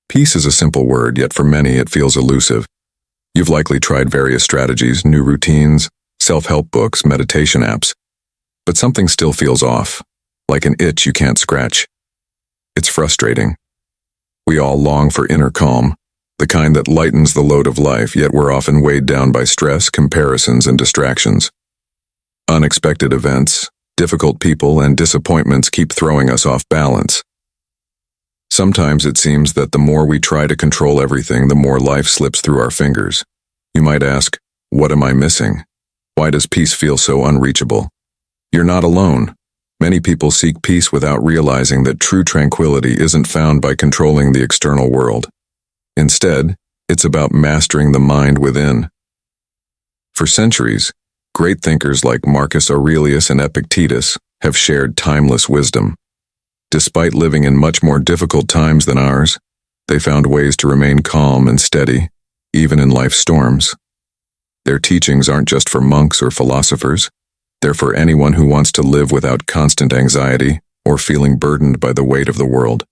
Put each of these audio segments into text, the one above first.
Peace is a simple word, yet for many it feels elusive. You've likely tried various strategies, new routines, self-help books, meditation apps, but something still feels off, like an itch you can't scratch. It's frustrating. We all long for inner calm, the kind that lightens the load of life, yet we're often weighed down by stress, comparisons, and distractions. Unexpected events, difficult people, and disappointments keep throwing us off balance. Sometimes it seems that the more we try to control everything, the more life slips through our fingers. You might ask, what am I missing? Why does peace feel so unreachable? You're not alone. Many people seek peace without realizing that true tranquility isn't found by controlling the external world. Instead, it's about mastering the mind within. For centuries, great thinkers like Marcus Aurelius and Epictetus have shared timeless wisdom. Despite living in much more difficult times than ours, they found ways to remain calm and steady, even in life's storms. Their teachings aren't just for monks or philosophers. They're for anyone who wants to live without constant anxiety or feeling burdened by the weight of the world.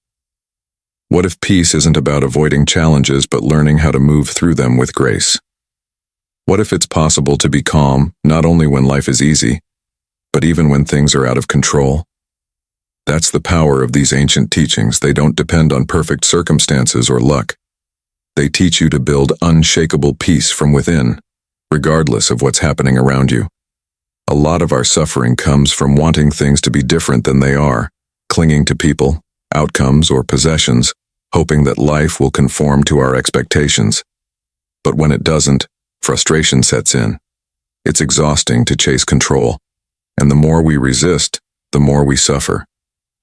What if peace isn't about avoiding challenges but learning how to move through them with grace? What if it's possible to be calm not only when life is easy, but even when things are out of control? That's the power of these ancient teachings. They don't depend on perfect circumstances or luck. They teach you to build unshakable peace from within, regardless of what's happening around you. A lot of our suffering comes from wanting things to be different than they are, clinging to people, outcomes, or possessions, hoping that life will conform to our expectations. But when it doesn't, frustration sets in. It's exhausting to chase control, and the more we resist, the more we suffer.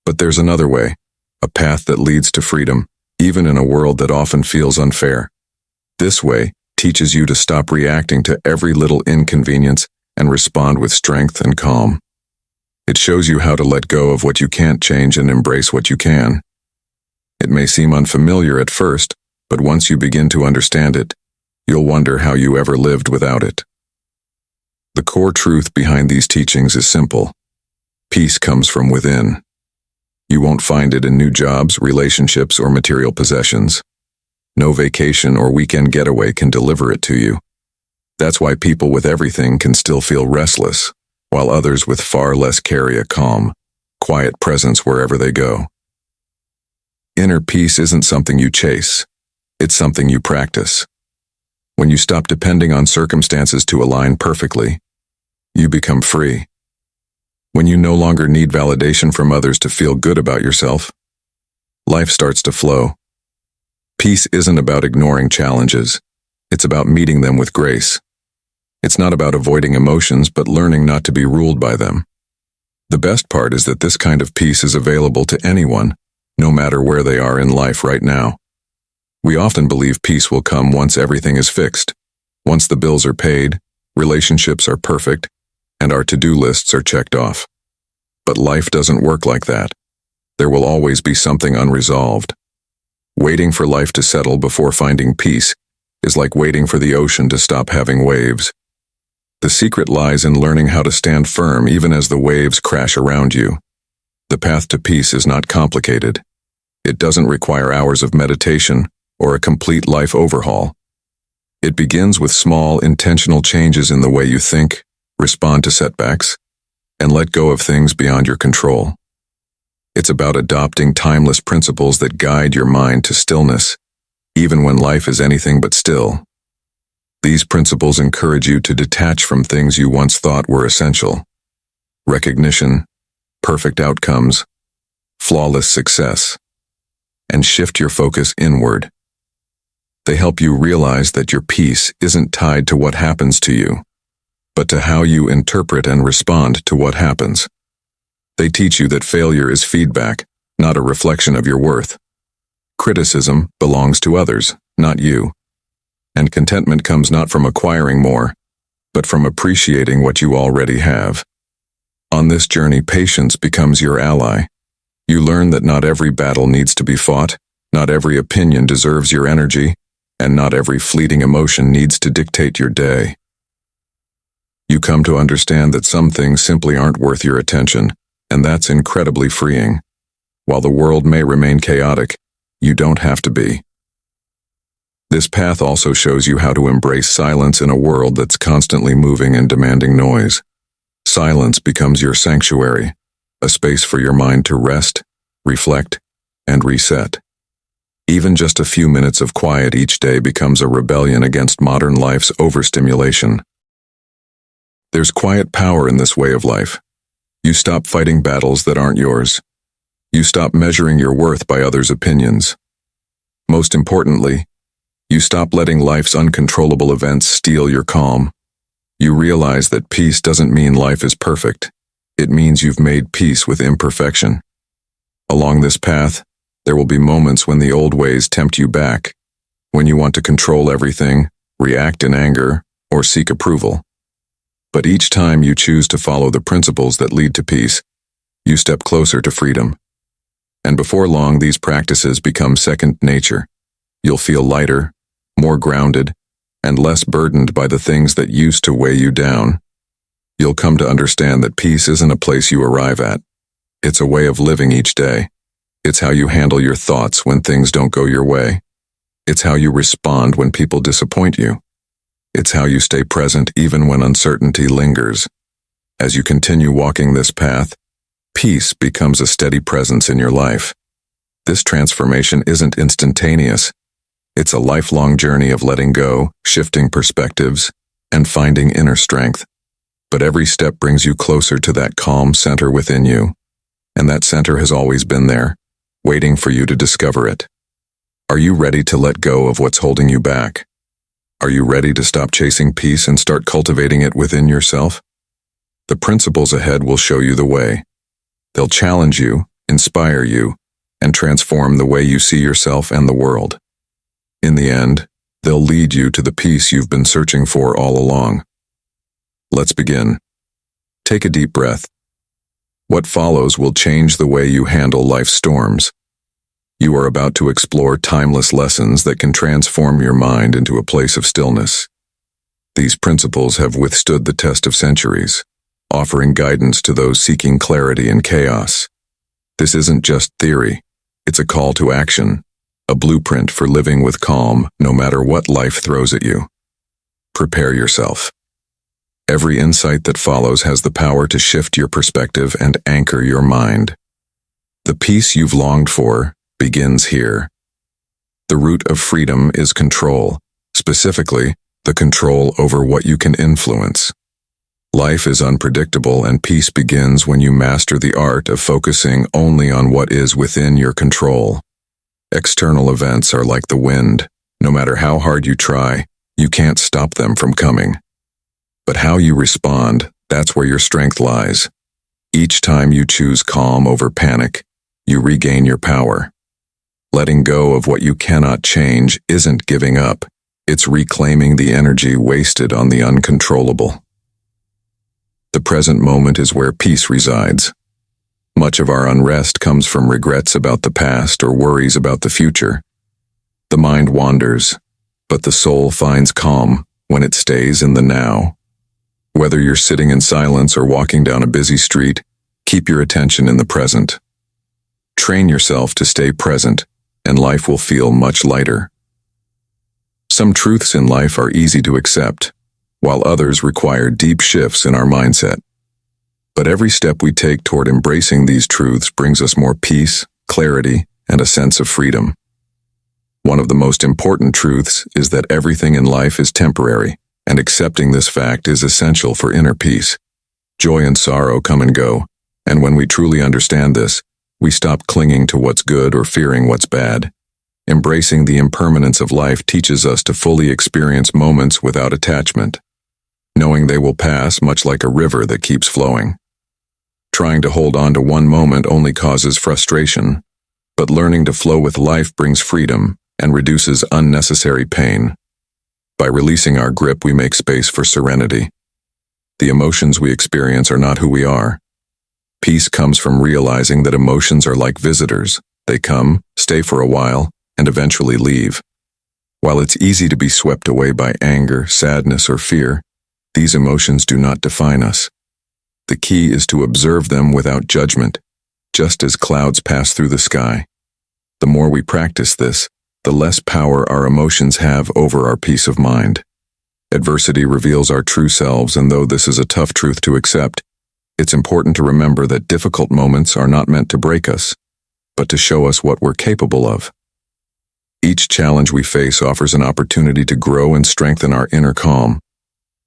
But there's another way, a path that leads to freedom, even in a world that often feels unfair. This way teaches you to stop reacting to every little inconvenience and respond with strength and calm. It shows you how to let go of what you can't change and embrace what you can. It may seem unfamiliar at first, but once you begin to understand it, you'll wonder how you ever lived without it. The core truth behind these teachings is simple. Peace comes from within. You won't find it in new jobs, relationships, or material possessions. No vacation or weekend getaway can deliver it to you. That's why people with everything can still feel restless, while others with far less carry a calm, quiet presence wherever they go. Inner peace isn't something you chase. It's something you practice. When you stop depending on circumstances to align perfectly, you become free. When you no longer need validation from others to feel good about yourself, life starts to flow. Peace isn't about ignoring challenges. It's about meeting them with grace. It's not about avoiding emotions, but learning not to be ruled by them. The best part is that this kind of peace is available to anyone, no matter where they are in life right now. We often believe peace will come once everything is fixed, once the bills are paid, relationships are perfect, and our to-do lists are checked off. But life doesn't work like that. There will always be something unresolved. Waiting for life to settle before finding peace is like waiting for the ocean to stop having waves. The secret lies in learning how to stand firm even as the waves crash around you. The path to peace is not complicated. It doesn't require hours of meditation or a complete life overhaul. It begins with small, intentional changes in the way you think, respond to setbacks, and let go of things beyond your control. It's about adopting timeless principles that guide your mind to stillness, even when life is anything but still. These principles encourage you to detach from things you once thought were essential. Recognition, perfect outcomes, flawless success, and shift your focus inward. They help you realize that your peace isn't tied to what happens to you, but to how you interpret and respond to what happens. They teach you that failure is feedback, not a reflection of your worth. Criticism belongs to others, not you. And contentment comes not from acquiring more, but from appreciating what you already have. On this journey, patience becomes your ally. You learn that not every battle needs to be fought, not every opinion deserves your energy, and not every fleeting emotion needs to dictate your day. You come to understand that some things simply aren't worth your attention, and that's incredibly freeing. While the world may remain chaotic, you don't have to be. This path also shows you how to embrace silence in a world that's constantly moving and demanding noise. Silence becomes your sanctuary, a space for your mind to rest, reflect, and reset. Even just a few minutes of quiet each day becomes a rebellion against modern life's overstimulation. There's quiet power in this way of life. You stop fighting battles that aren't yours. You stop measuring your worth by others' opinions. Most importantly, you stop letting life's uncontrollable events steal your calm. You realize that peace doesn't mean life is perfect. It means you've made peace with imperfection. Along this path, there will be moments when the old ways tempt you back, when you want to control everything, react in anger, or seek approval. But each time you choose to follow the principles that lead to peace, you step closer to freedom. And before long, these practices become second nature. You'll feel lighter, more grounded, and less burdened by the things that used to weigh you down. You'll come to understand that peace isn't a place you arrive at. It's a way of living each day. It's how you handle your thoughts when things don't go your way. It's how you respond when people disappoint you. It's how you stay present even when uncertainty lingers. As you continue walking this path, peace becomes a steady presence in your life. This transformation isn't instantaneous. It's a lifelong journey of letting go, shifting perspectives, and finding inner strength. But every step brings you closer to that calm center within you. And that center has always been there, waiting for you to discover it. Are you ready to let go of what's holding you back? Are you ready to stop chasing peace and start cultivating it within yourself? The principles ahead will show you the way. They'll challenge you, inspire you, and transform the way you see yourself and the world. In the end, they'll lead you to the peace you've been searching for all along. Let's begin. Take a deep breath. What follows will change the way you handle life's storms. You are about to explore timeless lessons that can transform your mind into a place of stillness. These principles have withstood the test of centuries, offering guidance to those seeking clarity in chaos. This isn't just theory, it's a call to action, a blueprint for living with calm no matter what life throws at you. Prepare yourself. Every insight that follows has the power to shift your perspective and anchor your mind. The peace you've longed for begins here. The root of freedom is control, specifically, the control over what you can influence. Life is unpredictable, and peace begins when you master the art of focusing only on what is within your control. External events are like the wind. No matter how hard you try, you can't stop them from coming. But how you respond, that's where your strength lies. Each time you choose calm over panic, you regain your power. Letting go of what you cannot change isn't giving up. It's reclaiming the energy wasted on the uncontrollable. The present moment is where peace resides. Much of our unrest comes from regrets about the past or worries about the future. The mind wanders, but the soul finds calm when it stays in the now. Whether you're sitting in silence or walking down a busy street, keep your attention in the present. Train yourself to stay present, and life will feel much lighter. Some truths in life are easy to accept, while others require deep shifts in our mindset. But every step we take toward embracing these truths brings us more peace, clarity, and a sense of freedom. One of the most important truths is that everything in life is temporary, and accepting this fact is essential for inner peace. Joy and sorrow come and go, and when we truly understand this, we stop clinging to what's good or fearing what's bad. Embracing the impermanence of life teaches us to fully experience moments without attachment, knowing they will pass much like a river that keeps flowing. Trying to hold on to one moment only causes frustration, but learning to flow with life brings freedom and reduces unnecessary pain. By releasing our grip, we make space for serenity. The emotions we experience are not who we are. Peace comes from realizing that emotions are like visitors. They come, stay for a while, and eventually leave. While it's easy to be swept away by anger, sadness, or fear, these emotions do not define us. The key is to observe them without judgment, just as clouds pass through the sky. The more we practice this, the less power our emotions have over our peace of mind. Adversity reveals our true selves, and though this is a tough truth to accept, it's important to remember that difficult moments are not meant to break us, but to show us what we're capable of. Each challenge we face offers an opportunity to grow and strengthen our inner calm.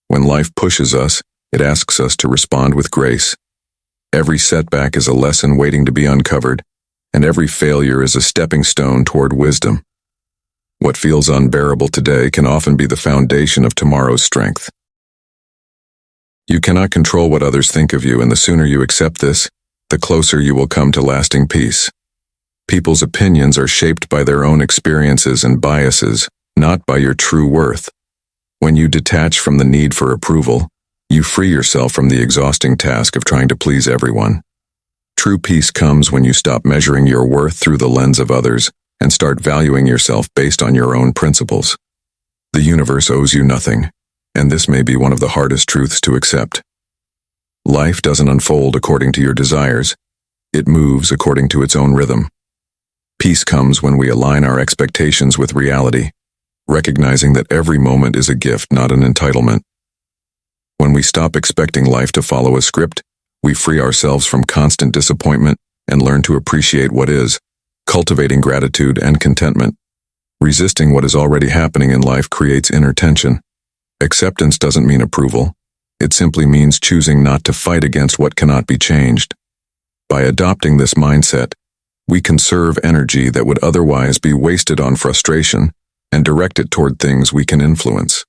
When life pushes us, it asks us to respond with grace. Every setback is a lesson waiting to be uncovered, and every failure is a stepping stone toward wisdom. What feels unbearable today can often be the foundation of tomorrow's strength. You cannot control what others think of you, and the sooner you accept this, the closer you will come to lasting peace. People's opinions are shaped by their own experiences and biases, not by your true worth. When you detach from the need for approval, you free yourself from the exhausting task of trying to please everyone. True peace comes when you stop measuring your worth through the lens of others and start valuing yourself based on your own principles. The universe owes you nothing, and this may be one of the hardest truths to accept. Life doesn't unfold according to your desires. It moves according to its own rhythm. Peace comes when we align our expectations with reality, recognizing that every moment is a gift, not an entitlement. When we stop expecting life to follow a script, we free ourselves from constant disappointment and learn to appreciate what is, cultivating gratitude and contentment. Resisting what is already happening in life creates inner tension. Acceptance doesn't mean approval. It simply means choosing not to fight against what cannot be changed. By adopting this mindset, we conserve energy that would otherwise be wasted on frustration and direct it toward things we can influence.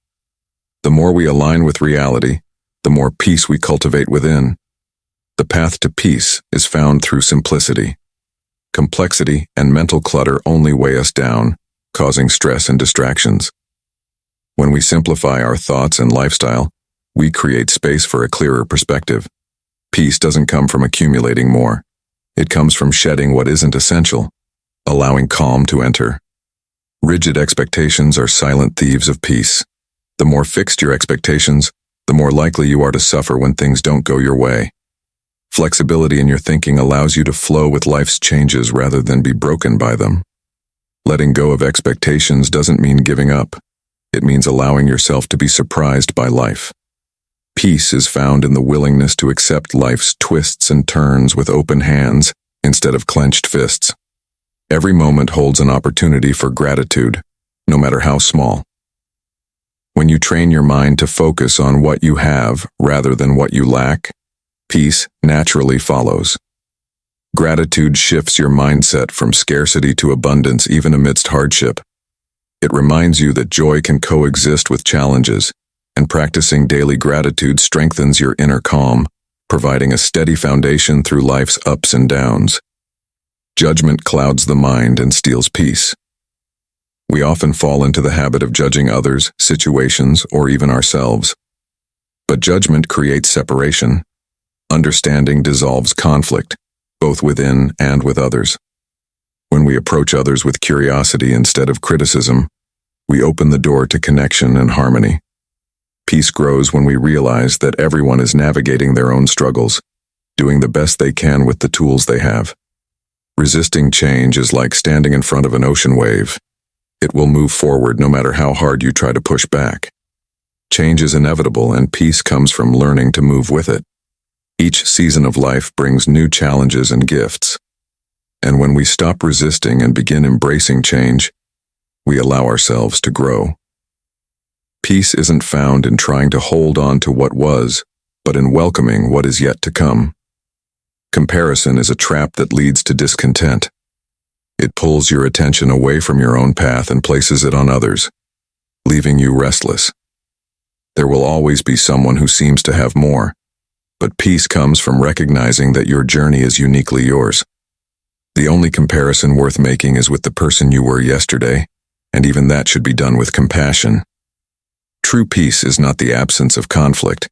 The more we align with reality, the more peace we cultivate within. The path to peace is found through simplicity. Complexity and mental clutter only weigh us down, causing stress and distractions. When we simplify our thoughts and lifestyle, we create space for a clearer perspective. Peace doesn't come from accumulating more. It comes from shedding what isn't essential, allowing calm to enter. Rigid expectations are silent thieves of peace. The more fixed your expectations, the more likely you are to suffer when things don't go your way. Flexibility in your thinking allows you to flow with life's changes rather than be broken by them. Letting go of expectations doesn't mean giving up. It means allowing yourself to be surprised by life. Peace is found in the willingness to accept life's twists and turns with open hands instead of clenched fists. Every moment holds an opportunity for gratitude, no matter how small. When you train your mind to focus on what you have rather than what you lack, peace naturally follows. Gratitude shifts your mindset from scarcity to abundance even amidst hardship. It reminds you that joy can coexist with challenges, and practicing daily gratitude strengthens your inner calm, providing a steady foundation through life's ups and downs. Judgment clouds the mind and steals peace. We often fall into the habit of judging others, situations, or even ourselves. But judgment creates separation. Understanding dissolves conflict, both within and with others. When we approach others with curiosity instead of criticism, we open the door to connection and harmony. Peace grows when we realize that everyone is navigating their own struggles, doing the best they can with the tools they have. Resisting change is like standing in front of an ocean wave. It will move forward no matter how hard you try to push back. Change is inevitable, and peace comes from learning to move with it. Each season of life brings new challenges and gifts. And when we stop resisting and begin embracing change, we allow ourselves to grow. Peace isn't found in trying to hold on to what was, but in welcoming what is yet to come. Comparison is a trap that leads to discontent. It pulls your attention away from your own path and places it on others, leaving you restless. There will always be someone who seems to have more, but peace comes from recognizing that your journey is uniquely yours. The only comparison worth making is with the person you were yesterday, and even that should be done with compassion. True peace is not the absence of conflict,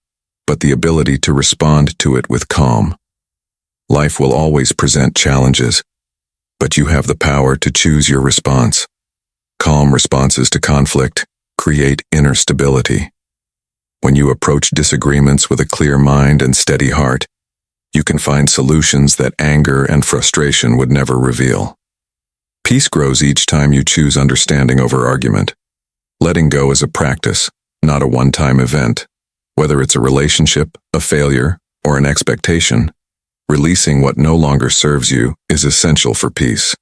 but the ability to respond to it with calm. Life will always present challenges, but you have the power to choose your response. Calm responses to conflict create inner stability. When you approach disagreements with a clear mind and steady heart, you can find solutions that anger and frustration would never reveal. Peace grows each time you choose understanding over argument. Letting go is a practice, not a one-time event. Whether it's a relationship, a failure, or an expectation, releasing what no longer serves you is essential for peace.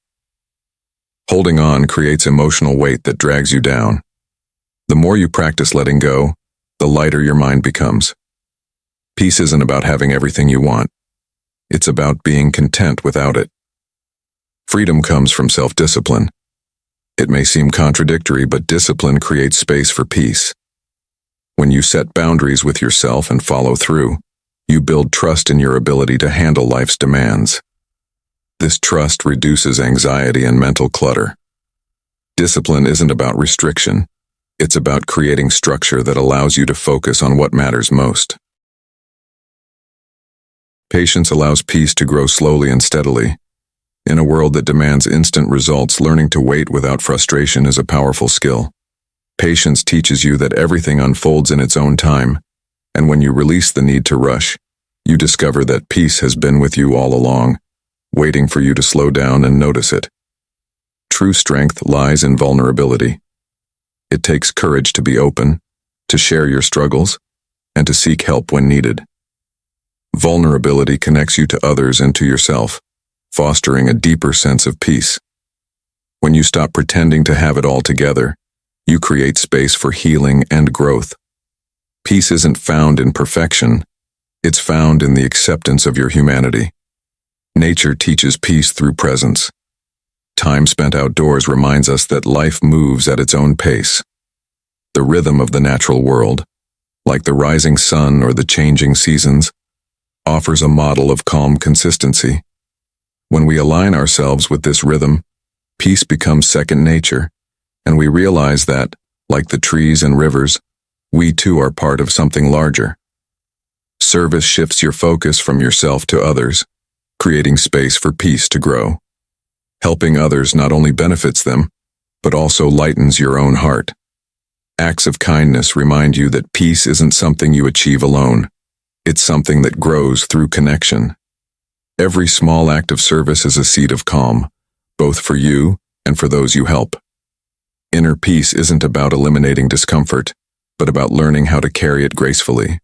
Holding on creates emotional weight that drags you down. The more you practice letting go, the lighter your mind becomes. Peace isn't about having everything you want. It's about being content without it. Freedom comes from self-discipline. It may seem contradictory, but discipline creates space for peace. When you set boundaries with yourself and follow through, you build trust in your ability to handle life's demands. This trust reduces anxiety and mental clutter. Discipline isn't about restriction. It's about creating structure that allows you to focus on what matters most. Patience allows peace to grow slowly and steadily. In a world that demands instant results, learning to wait without frustration is a powerful skill. Patience teaches you that everything unfolds in its own time, and when you release the need to rush, you discover that peace has been with you all along, waiting for you to slow down and notice it. True strength lies in vulnerability. It takes courage to be open, to share your struggles, and to seek help when needed. Vulnerability connects you to others and to yourself, fostering a deeper sense of peace. When you stop pretending to have it all together, you create space for healing and growth. Peace isn't found in perfection, it's found in the acceptance of your humanity. Nature teaches peace through presence. Time spent outdoors reminds us that life moves at its own pace. The rhythm of the natural world, like the rising sun or the changing seasons, offers a model of calm consistency. When we align ourselves with this rhythm, peace becomes second nature, and we realize that, like the trees and rivers, we too are part of something larger. Service shifts your focus from yourself to others, creating space for peace to grow. Helping others not only benefits them, but also lightens your own heart. Acts of kindness remind you that peace isn't something you achieve alone. It's something that grows through connection. Every small act of service is a seed of calm, both for you and for those you help. Inner peace isn't about eliminating discomfort, but about learning how to carry it gracefully.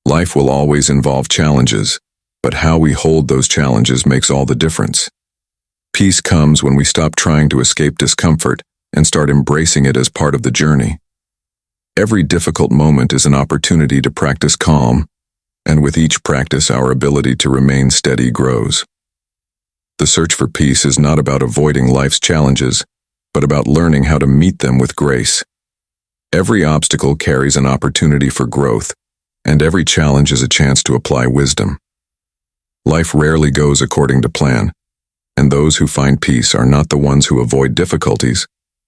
Life will always involve challenges, but how we hold those challenges makes all the difference. Peace comes when we stop trying to escape discomfort and start embracing it as part of the journey. Every difficult moment is an opportunity to practice calm, and with each practice, our ability to remain steady grows. The search for peace is not about avoiding life's challenges, but about learning how to meet them with grace. Every obstacle carries an opportunity for growth, and every challenge is a chance to apply wisdom. Life rarely goes according to plan, and those who find peace are not the ones who avoid difficulties,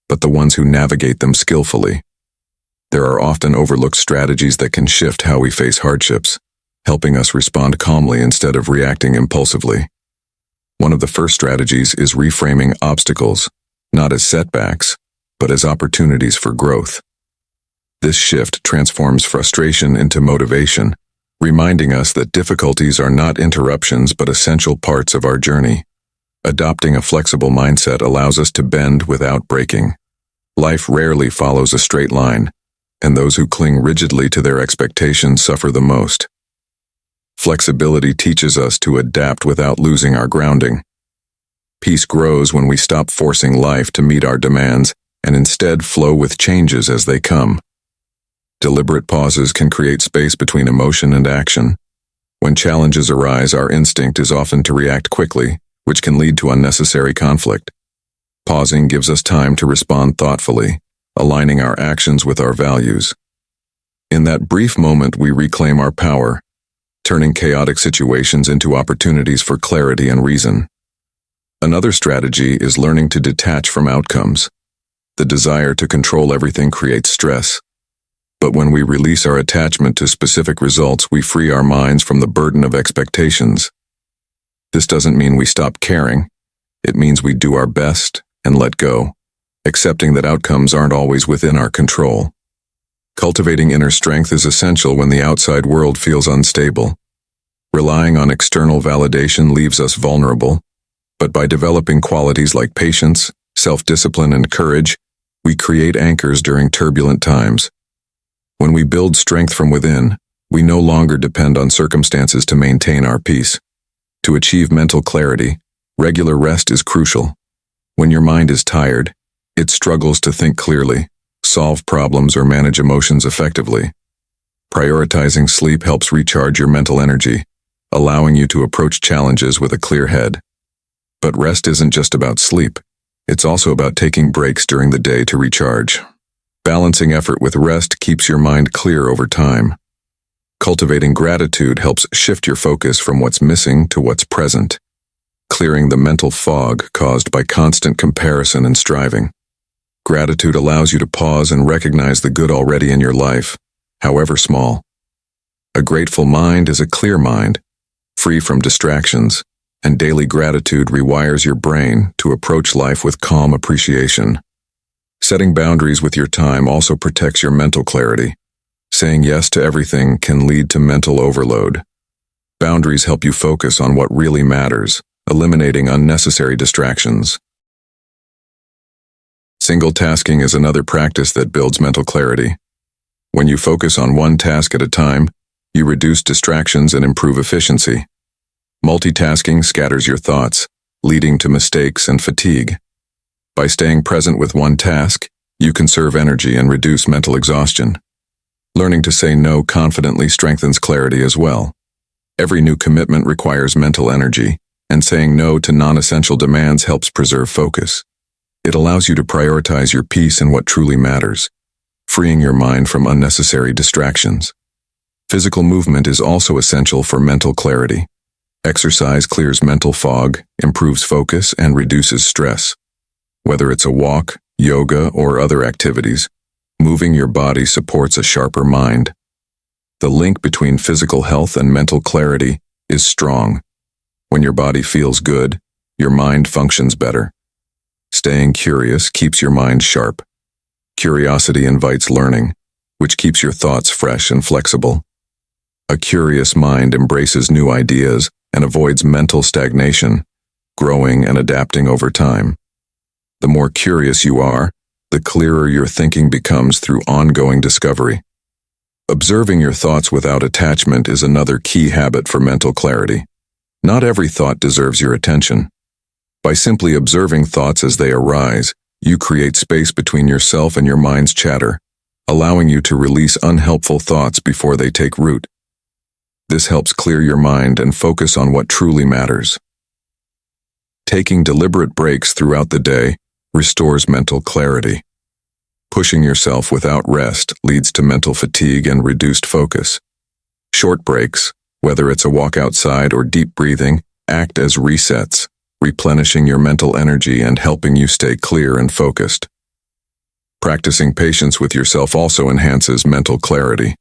but the ones who navigate them skillfully. There are often overlooked strategies that can shift how we face hardships, helping us respond calmly instead of reacting impulsively. One of the first strategies is reframing obstacles, not as setbacks, but as opportunities for growth. This shift transforms frustration into motivation, reminding us that difficulties are not interruptions but essential parts of our journey. Adopting a flexible mindset allows us to bend without breaking. Life rarely follows a straight line, and those who cling rigidly to their expectations suffer the most. Flexibility teaches us to adapt without losing our grounding. Peace grows when we stop forcing life to meet our demands and instead flow with changes as they come. Deliberate pauses can create space between emotion and action. When challenges arise, our instinct is often to react quickly, which can lead to unnecessary conflict. Pausing gives us time to respond thoughtfully, aligning our actions with our values. In that brief moment, we reclaim our power, turning chaotic situations into opportunities for clarity and reason. Another strategy is learning to detach from outcomes. The desire to control everything creates stress. But when we release our attachment to specific results, we free our minds from the burden of expectations. This doesn't mean we stop caring. It means we do our best and let go, accepting that outcomes aren't always within our control. Cultivating inner strength is essential when the outside world feels unstable. Relying on external validation leaves us vulnerable, but by developing qualities like patience, self-discipline, and courage, we create anchors during turbulent times. When we build strength from within, we no longer depend on circumstances to maintain our peace. To achieve mental clarity, regular rest is crucial. When your mind is tired, it struggles to think clearly, solve problems, or manage emotions effectively. Prioritizing sleep helps recharge your mental energy, allowing you to approach challenges with a clear head. But rest isn't just about sleep. It's also about taking breaks during the day to recharge. Balancing effort with rest keeps your mind clear over time. Cultivating gratitude helps shift your focus from what's missing to what's present, clearing the mental fog caused by constant comparison and striving. Gratitude allows you to pause and recognize the good already in your life, however small. A grateful mind is a clear mind, free from distractions, and daily gratitude rewires your brain to approach life with calm appreciation. Setting boundaries with your time also protects your mental clarity. Saying yes to everything can lead to mental overload. Boundaries help you focus on what really matters, eliminating unnecessary distractions. Single tasking is another practice that builds mental clarity. When you focus on one task at a time, you reduce distractions and improve efficiency. Multitasking scatters your thoughts, leading to mistakes and fatigue. By staying present with one task, you conserve energy and reduce mental exhaustion. Learning to say no confidently strengthens clarity as well. Every new commitment requires mental energy, and saying no to non-essential demands helps preserve focus. It allows you to prioritize your peace and what truly matters, freeing your mind from unnecessary distractions. Physical movement is also essential for mental clarity. Exercise clears mental fog, improves focus, and reduces stress. Whether it's a walk, yoga, or other activities, moving your body supports a sharper mind. The link between physical health and mental clarity is strong. When your body feels good, your mind functions better. Staying curious keeps your mind sharp. Curiosity invites learning, which keeps your thoughts fresh and flexible. A curious mind embraces new ideas and avoids mental stagnation, growing and adapting over time. The more curious you are, the clearer your thinking becomes through ongoing discovery. Observing your thoughts without attachment is another key habit for mental clarity. Not every thought deserves your attention. By simply observing thoughts as they arise, you create space between yourself and your mind's chatter, allowing you to release unhelpful thoughts before they take root. This helps clear your mind and focus on what truly matters. Taking deliberate breaks throughout the day restores mental clarity. Pushing yourself without rest leads to mental fatigue and reduced focus. Short breaks, whether it's a walk outside or deep breathing, act as resets, replenishing your mental energy and helping you stay clear and focused. Practicing patience with yourself also enhances mental clarity.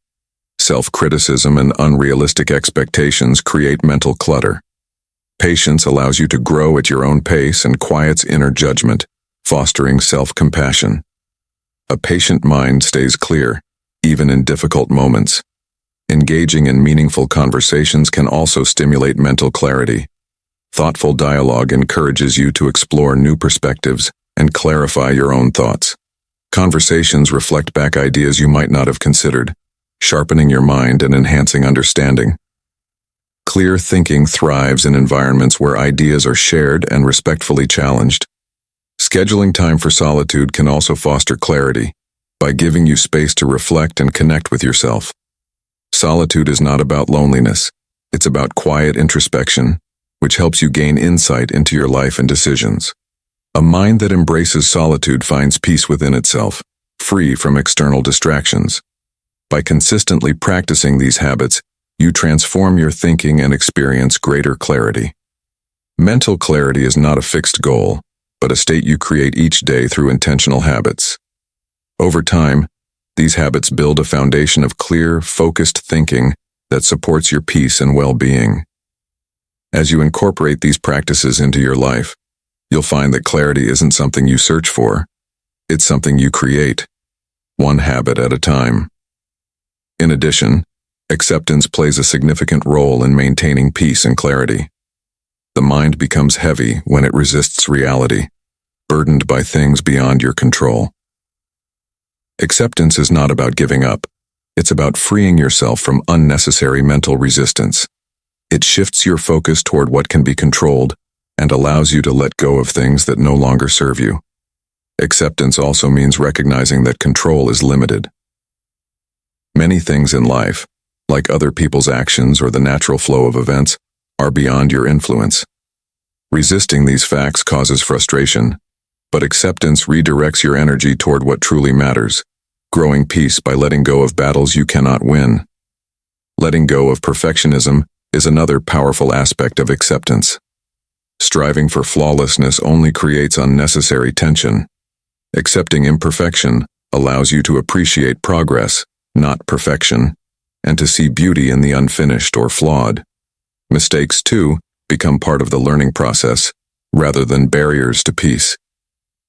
Self-criticism and unrealistic expectations create mental clutter. Patience allows you to grow at your own pace and quiets inner judgment, fostering self-compassion. A patient mind stays clear, even in difficult moments. Engaging in meaningful conversations can also stimulate mental clarity. Thoughtful dialogue encourages you to explore new perspectives and clarify your own thoughts. Conversations reflect back ideas you might not have considered, sharpening your mind and enhancing understanding. Clear thinking thrives in environments where ideas are shared and respectfully challenged. Scheduling time for solitude can also foster clarity by giving you space to reflect and connect with yourself. Solitude is not about loneliness, it's about quiet introspection, which helps you gain insight into your life and decisions. A mind that embraces solitude finds peace within itself, free from external distractions. By consistently practicing these habits, you transform your thinking and experience greater clarity. Mental clarity is not a fixed goal, but a state you create each day through intentional habits. Over time, these habits build a foundation of clear, focused thinking that supports your peace and well-being. As you incorporate these practices into your life, you'll find that clarity isn't something you search for, it's something you create, one habit at a time. In addition, acceptance plays a significant role in maintaining peace and clarity. The mind becomes heavy when it resists reality. burdened by things beyond your control. Acceptance is not about giving up. It's about freeing yourself from unnecessary mental resistance. It shifts your focus toward what can be controlled and allows you to let go of things that no longer serve you. Acceptance also means recognizing that control is limited. Many things in life, like other people's actions or the natural flow of events, are beyond your influence. Resisting these facts causes frustration, but acceptance redirects your energy toward what truly matters, growing peace by letting go of battles you cannot win. Letting go of perfectionism is another powerful aspect of acceptance. Striving for flawlessness only creates unnecessary tension. Accepting imperfection allows you to appreciate progress, not perfection, and to see beauty in the unfinished or flawed. Mistakes, too, become part of the learning process, rather than barriers to peace.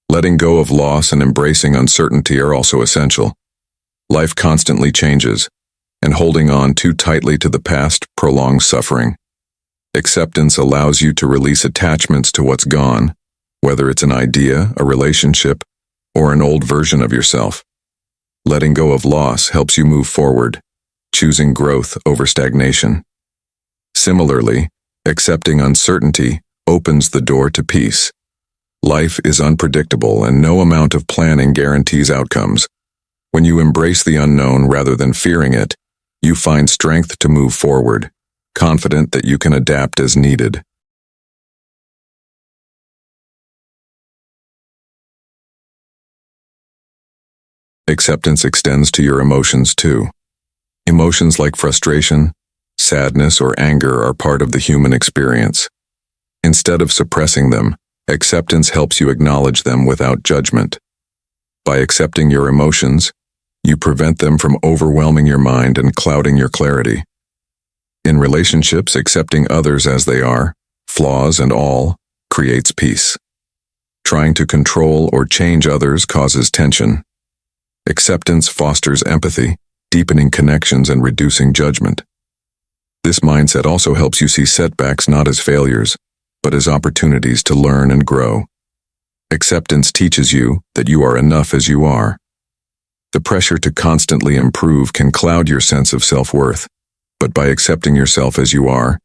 Letting go of loss and embracing uncertainty are also essential. Life constantly changes, and holding on too tightly to the past prolongs suffering. Acceptance allows you to release attachments to what's gone, whether it's an idea, a relationship, or an old version of yourself. Letting go of loss helps you move forward, choosing growth over stagnation. Similarly, accepting uncertainty opens the door to peace. Life is unpredictable and no amount of planning guarantees outcomes. When you embrace the unknown rather than fearing it, you find strength to move forward, confident that you can adapt as needed. Acceptance extends to your emotions too. Emotions like frustration, sadness, or anger are part of the human experience. Instead of suppressing them, acceptance helps you acknowledge them without judgment. By accepting your emotions, you prevent them from overwhelming your mind and clouding your clarity. In relationships, accepting others as they are, flaws and all, creates peace. Trying to control or change others causes tension. Acceptance fosters empathy, deepening connections and reducing judgment. This mindset also helps you see setbacks not as failures, but as opportunities to learn and grow. Acceptance teaches you that you are enough as you are. The pressure to constantly improve can cloud your sense of self-worth, but by accepting yourself as you are,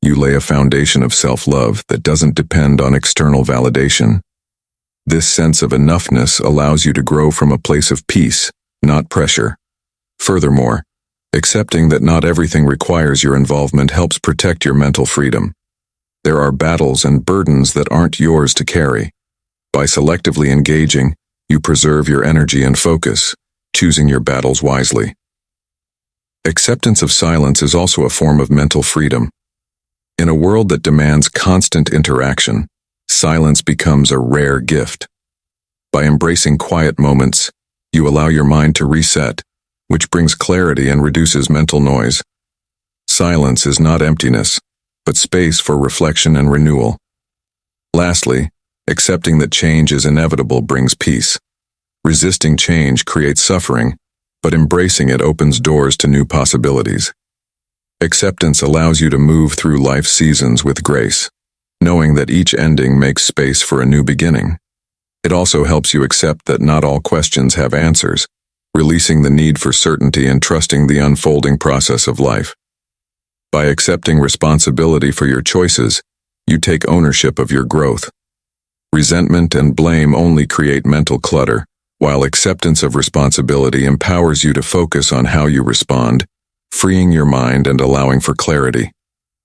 you lay a foundation of self-love that doesn't depend on external validation. This sense of enoughness allows you to grow from a place of peace, not pressure. Furthermore, accepting that not everything requires your involvement helps protect your mental freedom. There are battles and burdens that aren't yours to carry. By selectively engaging, you preserve your energy and focus, choosing your battles wisely. Acceptance of silence is also a form of mental freedom. In a world that demands constant interaction, silence becomes a rare gift. By embracing quiet moments, you allow your mind to reset, which brings clarity and reduces mental noise. Silence is not emptiness, but space for reflection and renewal. Lastly, accepting that change is inevitable brings peace. Resisting change creates suffering, but embracing it opens doors to new possibilities. Acceptance allows you to move through life's seasons with grace, knowing that each ending makes space for a new beginning. It also helps you accept that not all questions have answers, releasing the need for certainty and trusting the unfolding process of life. By accepting responsibility for your choices, you take ownership of your growth. Resentment and blame only create mental clutter, while acceptance of responsibility empowers you to focus on how you respond, freeing your mind and allowing for clarity.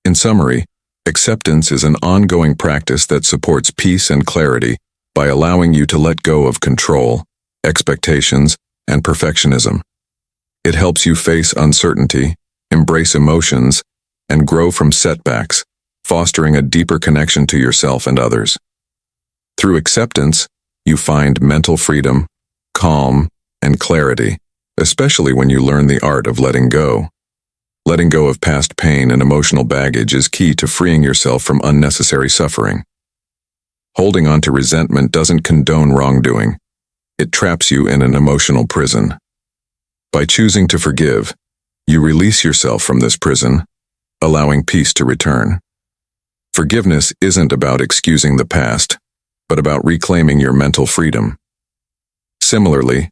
In summary, acceptance is an ongoing practice that supports peace and clarity by allowing you to let go of control, expectations, and perfectionism. It helps you face uncertainty, embrace emotions, and grow from setbacks, fostering a deeper connection to yourself and others. Through acceptance, you find mental freedom, calm, and clarity, especially when you learn the art of letting go. Letting go of past pain and emotional baggage is key to freeing yourself from unnecessary suffering. Holding on to resentment doesn't condone wrongdoing. It traps you in an emotional prison. By choosing to forgive, you release yourself from this prison, allowing peace to return. Forgiveness isn't about excusing the past, but about reclaiming your mental freedom. Similarly,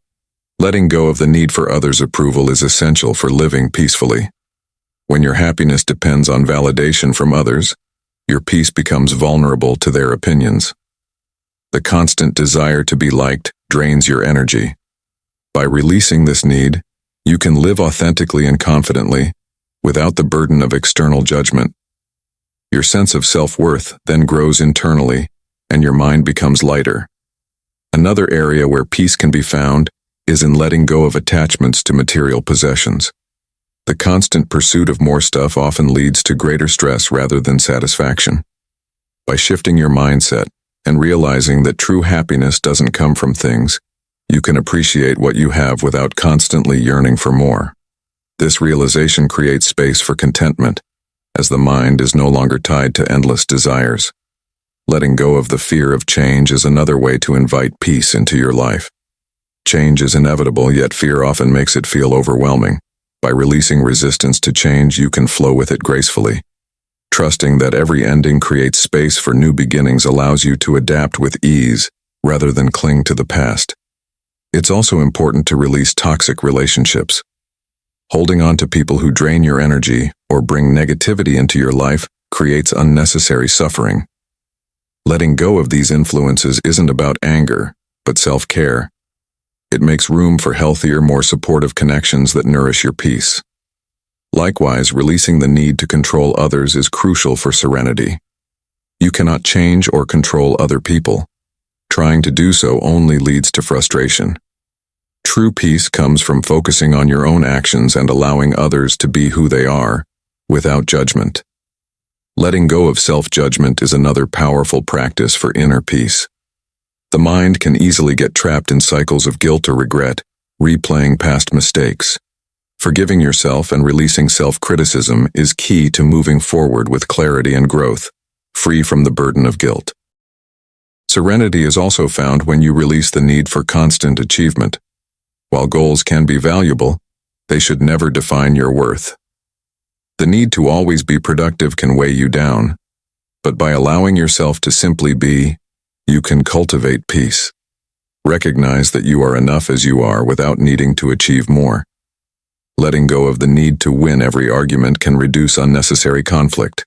letting go of the need for others' approval is essential for living peacefully. When your happiness depends on validation from others, your peace becomes vulnerable to their opinions. The constant desire to be liked drains your energy. By releasing this need, you can live authentically and confidently, without the burden of external judgment. Your sense of self-worth then grows internally, and your mind becomes lighter. Another area where peace can be found is in letting go of attachments to material possessions. The constant pursuit of more stuff often leads to greater stress rather than satisfaction. By shifting your mindset and realizing that true happiness doesn't come from things, you can appreciate what you have without constantly yearning for more. This realization creates space for contentment, as the mind is no longer tied to endless desires. Letting go of the fear of change is another way to invite peace into your life. Change is inevitable, yet fear often makes it feel overwhelming. By releasing resistance to change, you can flow with it gracefully. Trusting that every ending creates space for new beginnings allows you to adapt with ease rather than cling to the past. It's also important to release toxic relationships. Holding on to people who drain your energy or bring negativity into your life creates unnecessary suffering. Letting go of these influences isn't about anger, but self-care. It makes room for healthier, more supportive connections that nourish your peace. Likewise, releasing the need to control others is crucial for serenity. You cannot change or control other people. Trying to do so only leads to frustration. True peace comes from focusing on your own actions and allowing others to be who they are, without judgment. Letting go of self-judgment is another powerful practice for inner peace. The mind can easily get trapped in cycles of guilt or regret, replaying past mistakes. Forgiving yourself and releasing self-criticism is key to moving forward with clarity and growth, free from the burden of guilt. Serenity is also found when you release the need for constant achievement. While goals can be valuable, they should never define your worth. The need to always be productive can weigh you down, but by allowing yourself to simply be, you can cultivate peace. Recognize that you are enough as you are without needing to achieve more. Letting go of the need to win every argument can reduce unnecessary conflict.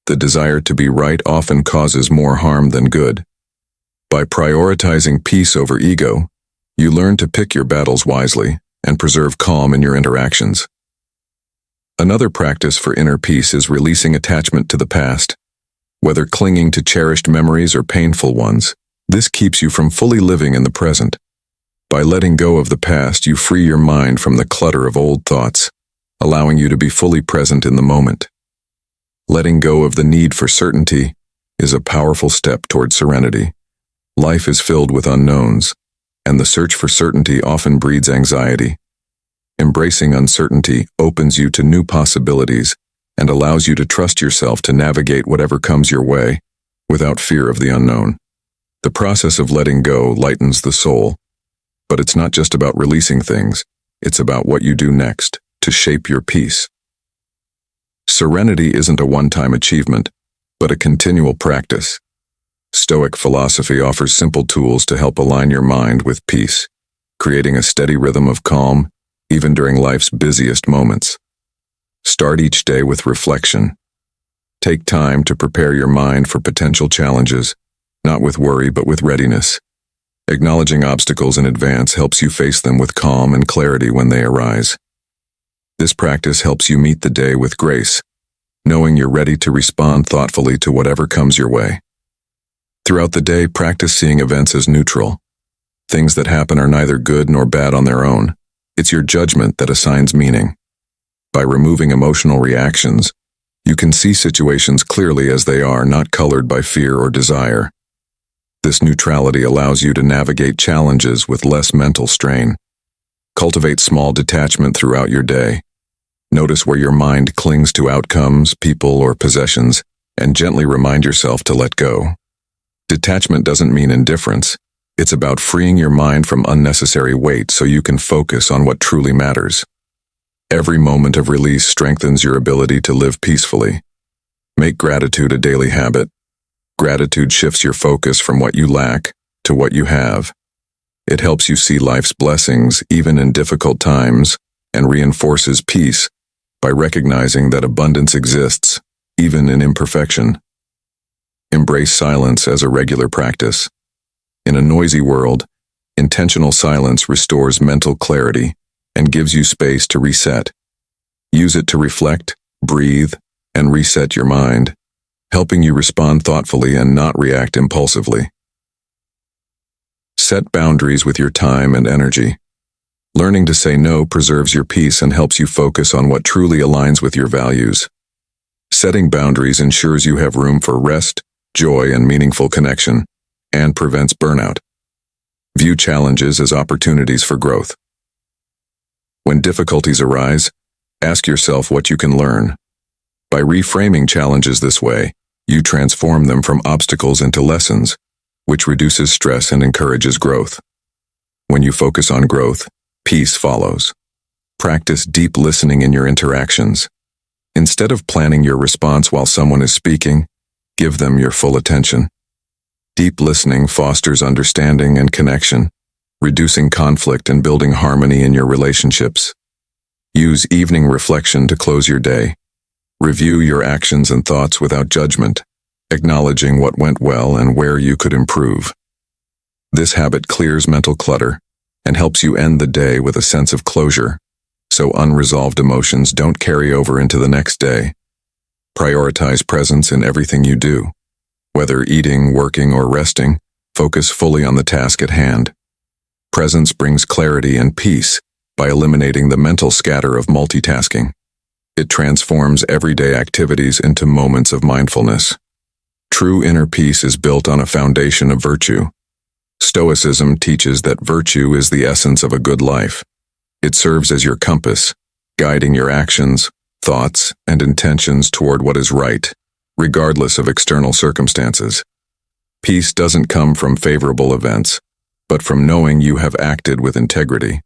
The desire to be right often causes more harm than good. By prioritizing peace over ego, you learn to pick your battles wisely and preserve calm in your interactions. Another practice for inner peace is releasing attachment to the past. Whether clinging to cherished memories or painful ones, this keeps you from fully living in the present. By letting go of the past, you free your mind from the clutter of old thoughts, allowing you to be fully present in the moment. Letting go of the need for certainty is a powerful step toward serenity. Life is filled with unknowns, and the search for certainty often breeds anxiety. Embracing uncertainty opens you to new possibilities and allows you to trust yourself to navigate whatever comes your way, without fear of the unknown. The process of letting go lightens the soul, but it's not just about releasing things, it's about what you do next to shape your peace. Serenity isn't a one-time achievement, but a continual practice. Stoic philosophy offers simple tools to help align your mind with peace, creating a steady rhythm of calm, even during life's busiest moments. Start each day with reflection. Take time to prepare your mind for potential challenges, not with worry but with readiness. Acknowledging obstacles in advance helps you face them with calm and clarity when they arise. This practice helps you meet the day with grace, knowing you're ready to respond thoughtfully to whatever comes your way. Throughout the day, practice seeing events as neutral. Things that happen are neither good nor bad on their own. It's your judgment that assigns meaning. By removing emotional reactions, you can see situations clearly as they are, not colored by fear or desire. This neutrality allows you to navigate challenges with less mental strain. Cultivate small detachment throughout your day. Notice where your mind clings to outcomes, people, or possessions, and gently remind yourself to let go. Detachment doesn't mean indifference. It's about freeing your mind from unnecessary weight so you can focus on what truly matters. Every moment of release strengthens your ability to live peacefully. Make gratitude a daily habit. Gratitude shifts your focus from what you lack to what you have. It helps you see life's blessings even in difficult times and reinforces peace by recognizing that abundance exists even in imperfection. Embrace silence as a regular practice. In a noisy world, intentional silence restores mental clarity and gives you space to reset. Use it to reflect, breathe, and reset your mind, helping you respond thoughtfully and not react impulsively. Set boundaries with your time and energy. Learning to say no preserves your peace and helps you focus on what truly aligns with your values. Setting boundaries ensures you have room for rest, joy, and meaningful connection, and prevents burnout. View challenges as opportunities for growth. When difficulties arise, ask yourself what you can learn. By reframing challenges this way, you transform them from obstacles into lessons, which reduces stress and encourages growth. When you focus on growth, peace follows. Practice deep listening in your interactions. Instead of planning your response while someone is speaking, give them your full attention. Deep listening fosters understanding and connection, reducing conflict and building harmony in your relationships. Use evening reflection to close your day. Review your actions and thoughts without judgment, acknowledging what went well and where you could improve. This habit clears mental clutter and helps you end the day with a sense of closure, so unresolved emotions don't carry over into the next day. Prioritize presence in everything you do. Whether eating, working, or resting, focus fully on the task at hand. Presence brings clarity and peace by eliminating the mental scatter of multitasking. It transforms everyday activities into moments of mindfulness. True inner peace is built on a foundation of virtue. Stoicism teaches that virtue is the essence of a good life. It serves as your compass, guiding your actions, thoughts, and intentions toward what is right, regardless of external circumstances. Peace doesn't come from favorable events, but from knowing you have acted with integrity.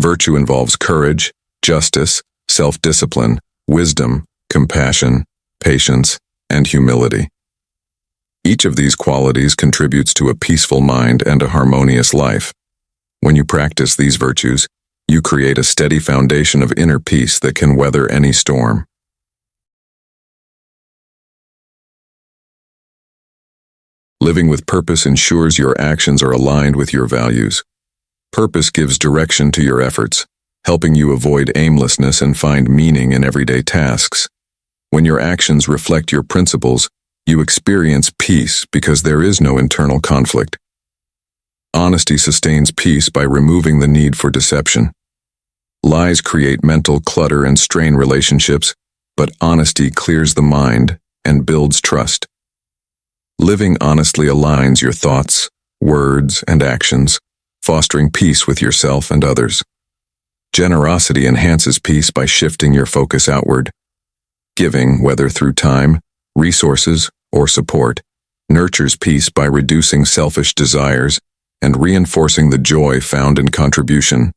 Virtue involves courage, justice, self-discipline, wisdom, compassion, patience, and humility. Each of these qualities contributes to a peaceful mind and a harmonious life. When you practice these virtues, you create a steady foundation of inner peace that can weather any storm. Living with purpose ensures your actions are aligned with your values. Purpose gives direction to your efforts, helping you avoid aimlessness and find meaning in everyday tasks. When your actions reflect your principles, you experience peace because there is no internal conflict. Honesty sustains peace by removing the need for deception. Lies create mental clutter and strain relationships, but honesty clears the mind and builds trust. Living honestly aligns your thoughts, words, and actions, fostering peace with yourself and others. Generosity enhances peace by shifting your focus outward. Giving, whether through time, resources, or support, nurtures peace by reducing selfish desires and reinforcing the joy found in contribution.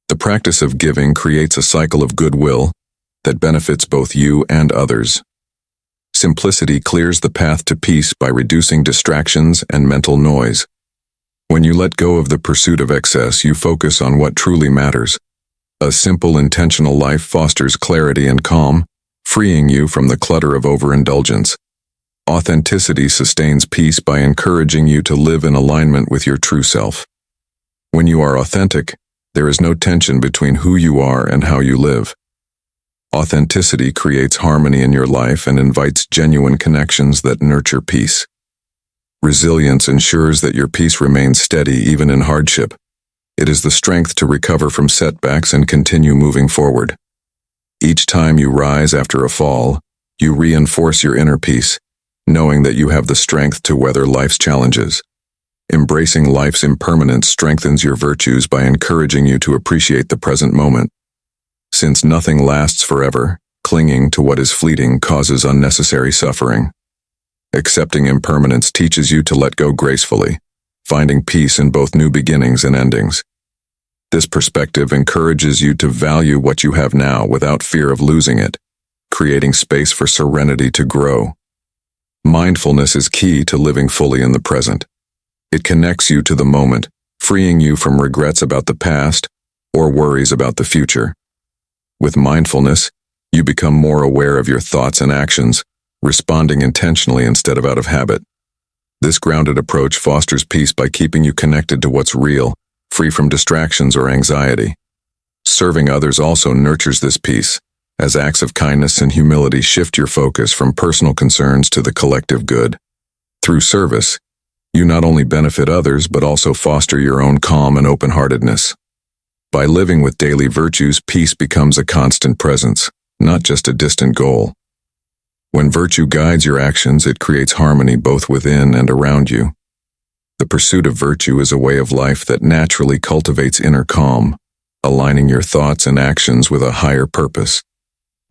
The practice of giving creates a cycle of goodwill that benefits both you and others. Simplicity clears the path to peace by reducing distractions and mental noise. When you let go of the pursuit of excess, you focus on what truly matters. A simple, intentional life fosters clarity and calm, freeing you from the clutter of overindulgence. Authenticity sustains peace by encouraging you to live in alignment with your true self. When you are authentic, there is no tension between who you are and how you live. Authenticity creates harmony in your life and invites genuine connections that nurture peace. Resilience ensures that your peace remains steady even in hardship. It is the strength to recover from setbacks and continue moving forward. Each time you rise after a fall, you reinforce your inner peace, knowing that you have the strength to weather life's challenges. Embracing life's impermanence strengthens your virtues by encouraging you to appreciate the present moment. Since nothing lasts forever, clinging to what is fleeting causes unnecessary suffering. Accepting impermanence teaches you to let go gracefully, finding peace in both new beginnings and endings. This perspective encourages you to value what you have now without fear of losing it, creating space for serenity to grow. Mindfulness is key to living fully in the present. It connects you to the moment, freeing you from regrets about the past or worries about the future. With mindfulness, you become more aware of your thoughts and actions, responding intentionally instead of out of habit. This grounded approach fosters peace by keeping you connected to what's real, free from distractions or anxiety. Serving others also nurtures this peace, as acts of kindness and humility shift your focus from personal concerns to the collective good. Through service, you not only benefit others but also foster your own calm and open-heartedness. By living with daily virtues, peace becomes a constant presence, not just a distant goal. When virtue guides your actions, it creates harmony both within and around you. The pursuit of virtue is a way of life that naturally cultivates inner calm, aligning your thoughts and actions with a higher purpose.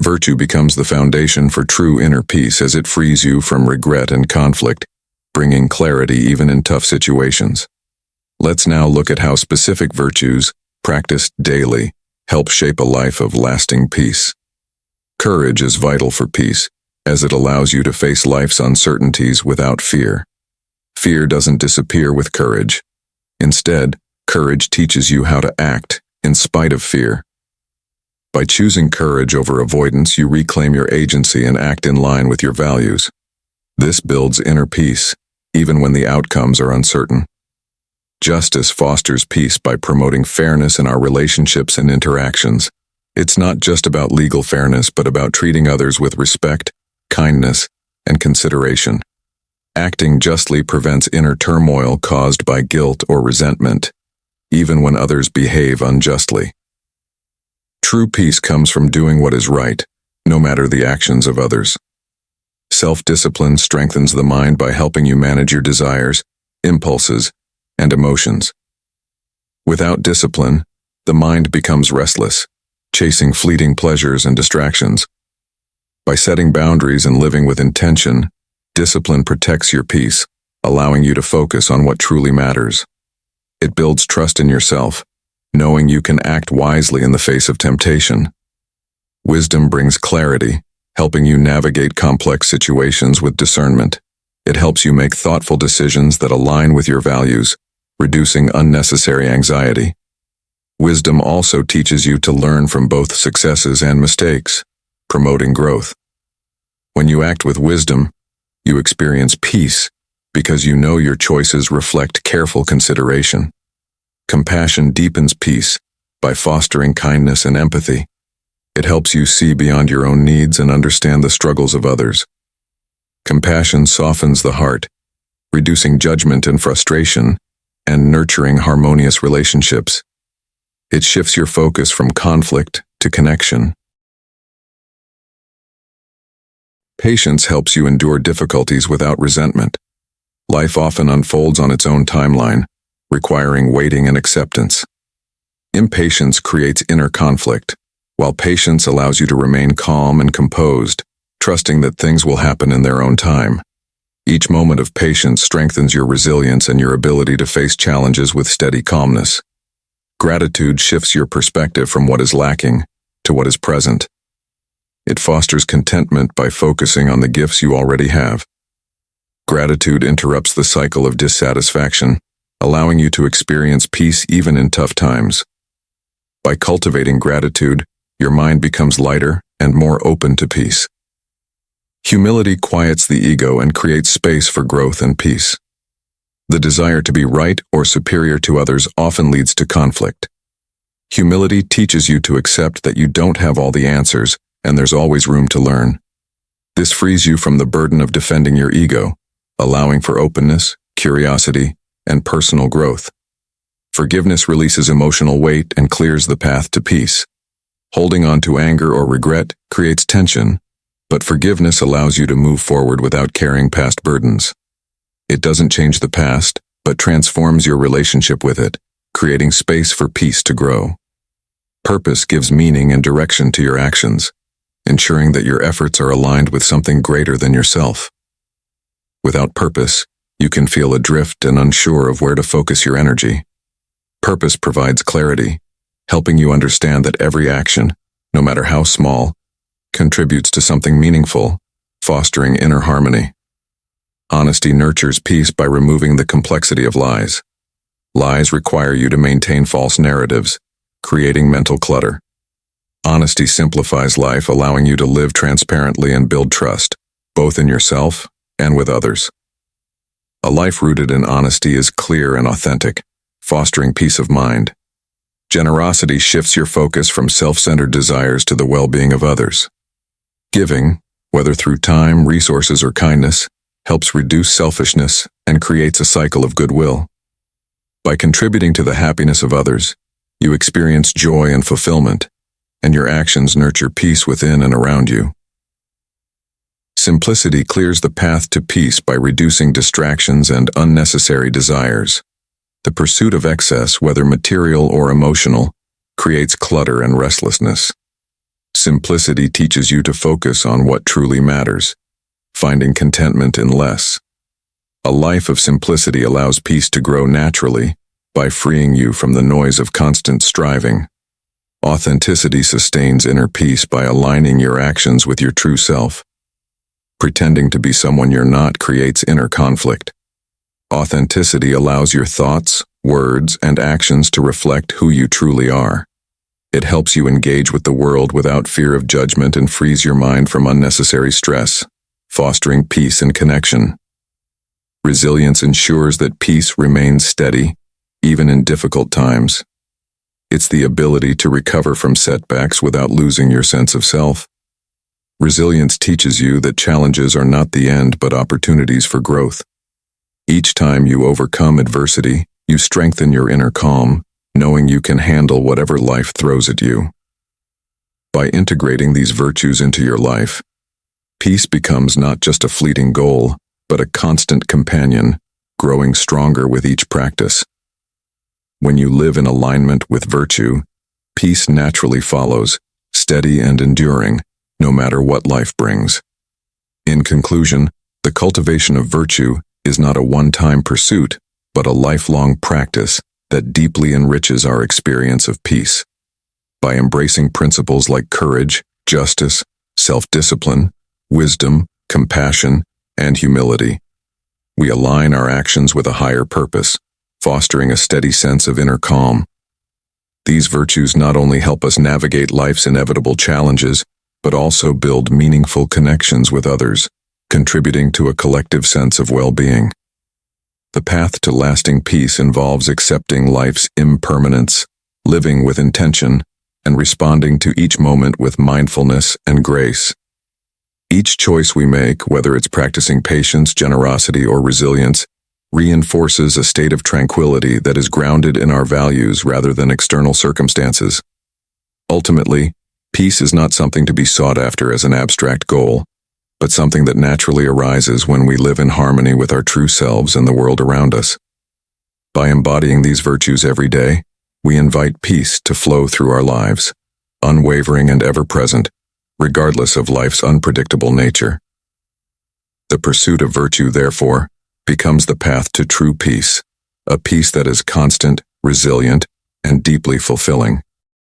Virtue becomes the foundation for true inner peace as it frees you from regret and conflict, bringing clarity even in tough situations. Let's now look at how specific virtues, practiced daily, help shape a life of lasting peace. Courage is vital for peace, as it allows you to face life's uncertainties without fear. Fear doesn't disappear with courage. Instead, courage teaches you how to act in spite of fear. By choosing courage over avoidance, you reclaim your agency and act in line with your values. This builds inner peace, even when the outcomes are uncertain. Justice fosters peace by promoting fairness in our relationships and interactions. It's not just about legal fairness, but about treating others with respect, kindness, and consideration. Acting justly prevents inner turmoil caused by guilt or resentment, even when others behave unjustly. True peace comes from doing what is right, no matter the actions of others. Self-discipline strengthens the mind by helping you manage your desires, impulses, and emotions. Without discipline, the mind becomes restless, chasing fleeting pleasures and distractions. By setting boundaries and living with intention, discipline protects your peace, allowing you to focus on what truly matters. It builds trust in yourself, knowing you can act wisely in the face of temptation. Wisdom brings clarity, helping you navigate complex situations with discernment. It helps you make thoughtful decisions that align with your values, reducing unnecessary anxiety. Wisdom also teaches you to learn from both successes and mistakes, promoting growth. When you act with wisdom, you experience peace because you know your choices reflect careful consideration. Compassion deepens peace by fostering kindness and empathy. It helps you see beyond your own needs and understand the struggles of others. Compassion softens the heart, reducing judgment and frustration, and nurturing harmonious relationships. It shifts your focus from conflict to connection. Patience helps you endure difficulties without resentment. Life often unfolds on its own timeline, requiring waiting and acceptance. Impatience creates inner conflict, while patience allows you to remain calm and composed, trusting that things will happen in their own time. Each moment of patience strengthens your resilience and your ability to face challenges with steady calmness. Gratitude shifts your perspective from what is lacking to what is present. It fosters contentment by focusing on the gifts you already have. Gratitude interrupts the cycle of dissatisfaction, allowing you to experience peace even in tough times. By cultivating gratitude, your mind becomes lighter and more open to peace. Humility quiets the ego and creates space for growth and peace. The desire to be right or superior to others often leads to conflict. Humility teaches you to accept that you don't have all the answers and there's always room to learn. This frees you from the burden of defending your ego, allowing for openness, curiosity, and personal growth. Forgiveness releases emotional weight and clears the path to peace. Holding on to anger or regret creates tension, but forgiveness allows you to move forward without carrying past burdens. It doesn't change the past, but transforms your relationship with it, creating space for peace to grow. Purpose gives meaning and direction to your actions, ensuring that your efforts are aligned with something greater than yourself. Without purpose, you can feel adrift and unsure of where to focus your energy. Purpose provides clarity, helping you understand that every action, no matter how small, contributes to something meaningful, fostering inner harmony. Honesty nurtures peace by removing the complexity of lies. Lies require you to maintain false narratives, creating mental clutter. Honesty simplifies life, allowing you to live transparently and build trust, both in yourself and with others. A life rooted in honesty is clear and authentic, fostering peace of mind. Generosity shifts your focus from self-centered desires to the well-being of others. Giving, whether through time, resources, or kindness, helps reduce selfishness and creates a cycle of goodwill. By contributing to the happiness of others, you experience joy and fulfillment, and your actions nurture peace within and around you. Simplicity clears the path to peace by reducing distractions and unnecessary desires. The pursuit of excess, whether material or emotional, creates clutter and restlessness. Simplicity teaches you to focus on what truly matters, finding contentment in less. A life of simplicity allows peace to grow naturally by freeing you from the noise of constant striving. Authenticity sustains inner peace by aligning your actions with your true self. Pretending to be someone you're not creates inner conflict. Authenticity allows your thoughts, words, and actions to reflect who you truly are. It helps you engage with the world without fear of judgment and frees your mind from unnecessary stress, fostering peace and connection. Resilience ensures that peace remains steady, even in difficult times. It's the ability to recover from setbacks without losing your sense of self. Resilience teaches you that challenges are not the end but opportunities for growth. Each time you overcome adversity, you strengthen your inner calm, knowing you can handle whatever life throws at you. By integrating these virtues into your life, peace becomes not just a fleeting goal, but a constant companion, growing stronger with each practice. When you live in alignment with virtue, peace naturally follows, steady and enduring, no matter what life brings. In conclusion, the cultivation of virtue is not a one-time pursuit, but a lifelong practice that deeply enriches our experience of peace. By embracing principles like courage, justice, self-discipline, wisdom, compassion, and humility, we align our actions with a higher purpose, fostering a steady sense of inner calm. These virtues not only help us navigate life's inevitable challenges, but also build meaningful connections with others, contributing to a collective sense of well-being. The path to lasting peace involves accepting life's impermanence, living with intention, and responding to each moment with mindfulness and grace. Each choice we make, whether it's practicing patience, generosity, or resilience, reinforces a state of tranquility that is grounded in our values rather than external circumstances. Ultimately, peace is not something to be sought after as an abstract goal, but something that naturally arises when we live in harmony with our true selves and the world around us. By embodying these virtues every day, we invite peace to flow through our lives, unwavering and ever-present, regardless of life's unpredictable nature. The pursuit of virtue, therefore, becomes the path to true peace, a peace that is constant, resilient, and deeply fulfilling.